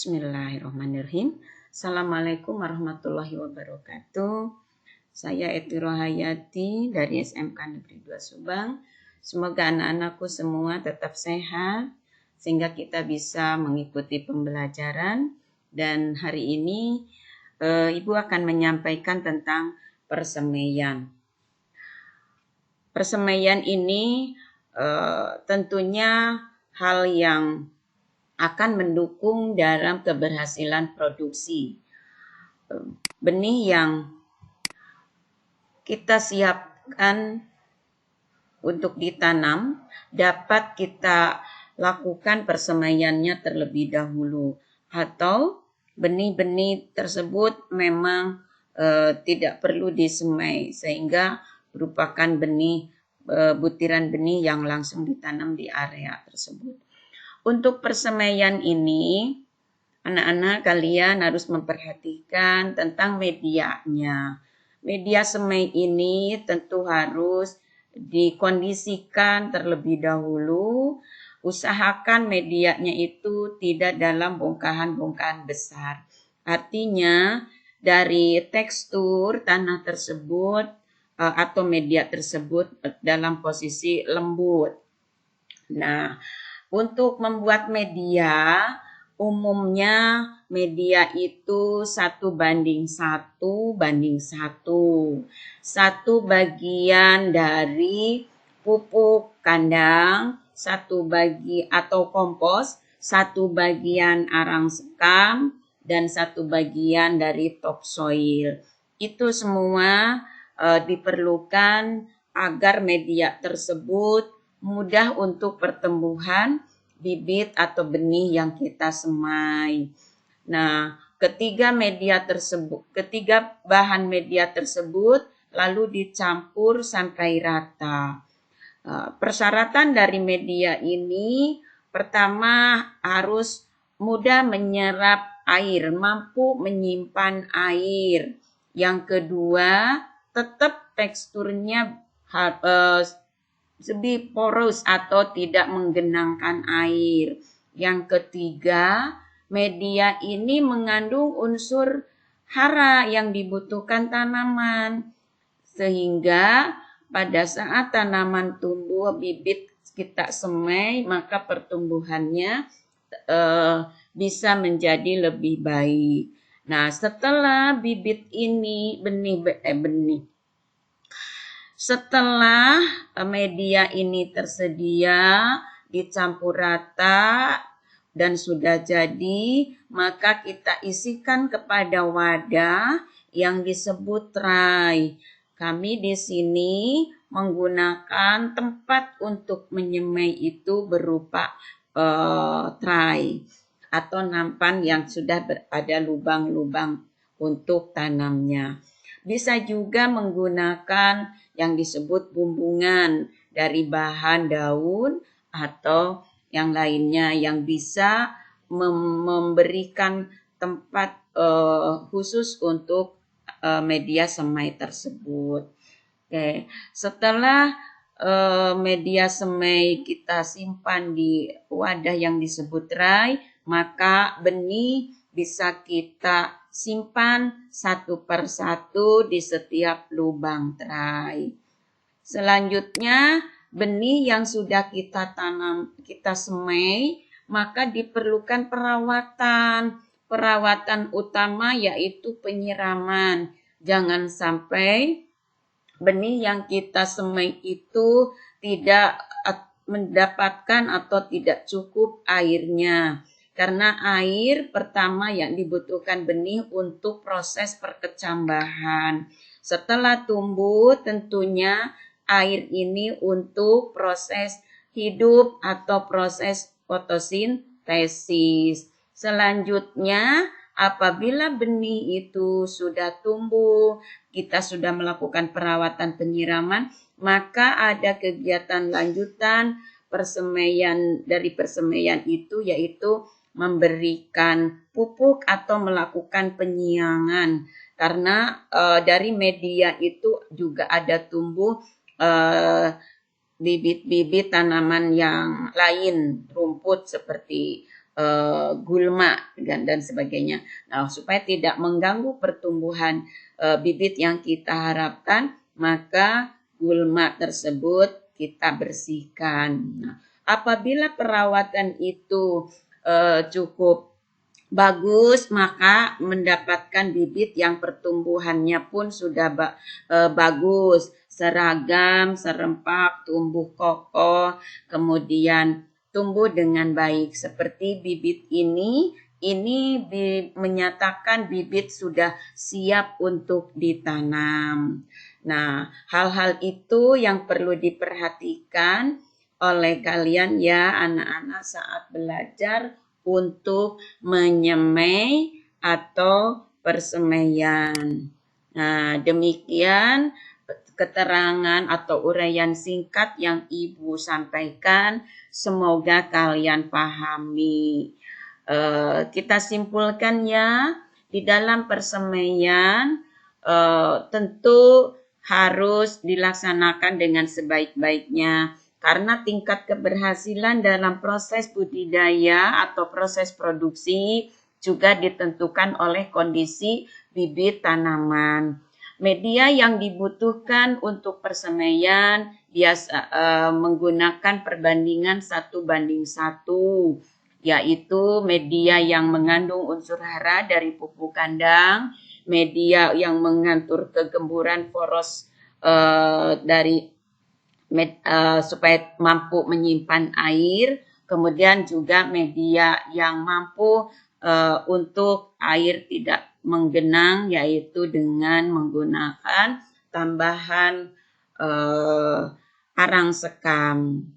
Bismillahirrahmanirrahim. Assalamualaikum warahmatullahi wabarakatuh. Saya Eti Rohayati dari SMK Negeri 2 Subang. Semoga anak-anakku semua tetap sehat sehingga kita bisa mengikuti pembelajaran. Dan hari ini Ibu akan menyampaikan tentang persemaian. Persemaian ini tentunya hal yang akan mendukung dalam keberhasilan produksi. Benih yang kita siapkan untuk ditanam dapat kita lakukan persemaiannya terlebih dahulu, atau benih-benih tersebut memang tidak perlu disemai sehingga merupakan butiran benih yang langsung ditanam di area tersebut. Untuk persemaian ini, anak-anak kalian harus memperhatikan tentang medianya. Media semai ini tentu harus dikondisikan terlebih dahulu. Usahakan medianya itu tidak dalam bongkahan-bongkahan besar. Artinya dari tekstur tanah tersebut atau media tersebut dalam posisi lembut. Nah, untuk membuat media, umumnya media itu 1:1:1. Satu bagian dari pupuk kandang, atau kompos, satu bagian arang sekam, dan satu bagian dari topsoil. Itu semua diperlukan agar media tersebut mudah untuk pertumbuhan bibit atau benih yang kita semai. Nah, ketiga bahan media tersebut lalu dicampur sampai rata. Persyaratan dari media ini pertama harus mudah menyerap air, mampu menyimpan air. Yang kedua, tetap teksturnya lebih porus atau tidak menggenangkan air. Yang ketiga, media ini mengandung unsur hara yang dibutuhkan tanaman. Sehingga pada saat tanaman tumbuh, bibit kita semai, maka pertumbuhannya bisa menjadi lebih baik. Nah, setelah bibit ini setelah media ini tersedia, dicampur rata dan sudah jadi, maka kita isikan kepada wadah yang disebut tray. Kami di sini menggunakan tempat untuk menyemai itu berupa tray atau nampan yang sudah ada lubang-lubang untuk tanamnya. Bisa juga menggunakan yang disebut bumbungan dari bahan daun atau yang lainnya yang bisa memberikan tempat khusus untuk media semai tersebut. Oke, setelah media semai kita simpan di wadah yang disebut tray, maka benih bisa kita simpan satu persatu di setiap lubang tray. Selanjutnya, benih yang sudah kita tanam, kita semai, maka diperlukan perawatan. Perawatan utama yaitu penyiraman. Jangan sampai benih yang kita semai itu tidak mendapatkan atau tidak cukup airnya. Karena air pertama yang dibutuhkan benih untuk proses perkecambahan. Setelah tumbuh tentunya air ini untuk proses hidup atau proses fotosintesis. Selanjutnya, apabila benih itu sudah tumbuh, kita sudah melakukan perawatan penyiraman, maka ada kegiatan lanjutan dari persemaian itu yaitu memberikan pupuk atau melakukan penyiangan karena dari media itu juga ada tumbuh bibit-bibit tanaman yang lain, rumput seperti gulma dan sebagainya. Nah, supaya tidak mengganggu pertumbuhan bibit yang kita harapkan, maka gulma tersebut kita bersihkan. Nah, apabila perawatan itu cukup bagus, maka mendapatkan bibit yang pertumbuhannya pun sudah bagus, seragam, serempak, tumbuh kokoh, kemudian tumbuh dengan baik. Seperti bibit ini menyatakan bibit sudah siap untuk ditanam. Nah, hal-hal itu yang perlu diperhatikan oleh kalian ya anak-anak saat belajar untuk menyemai atau persemaian. Nah, demikian keterangan atau uraian singkat yang Ibu sampaikan. Semoga kalian pahami. Kita simpulkan ya, di dalam persemaian tentu harus dilaksanakan dengan sebaik-baiknya. Karena tingkat keberhasilan dalam proses budidaya atau proses produksi juga ditentukan oleh kondisi bibit tanaman. Media yang dibutuhkan untuk persemaian biasa menggunakan perbandingan 1:1, yaitu media yang mengandung unsur hara dari pupuk kandang, media yang mengatur kegemburan poros supaya mampu menyimpan air, kemudian juga media yang mampu untuk air tidak menggenang, yaitu dengan menggunakan tambahan arang sekam.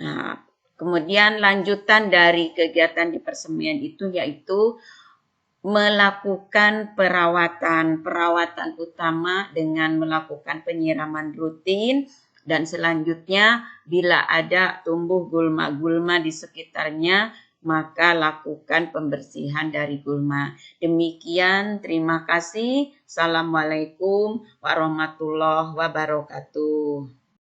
Nah, kemudian lanjutan dari kegiatan di persemaian itu yaitu melakukan perawatan utama dengan melakukan penyiraman rutin, dan selanjutnya bila ada tumbuh gulma-gulma di sekitarnya, maka lakukan pembersihan dari gulma. Demikian, terima kasih. Assalamualaikum warahmatullahi wabarakatuh.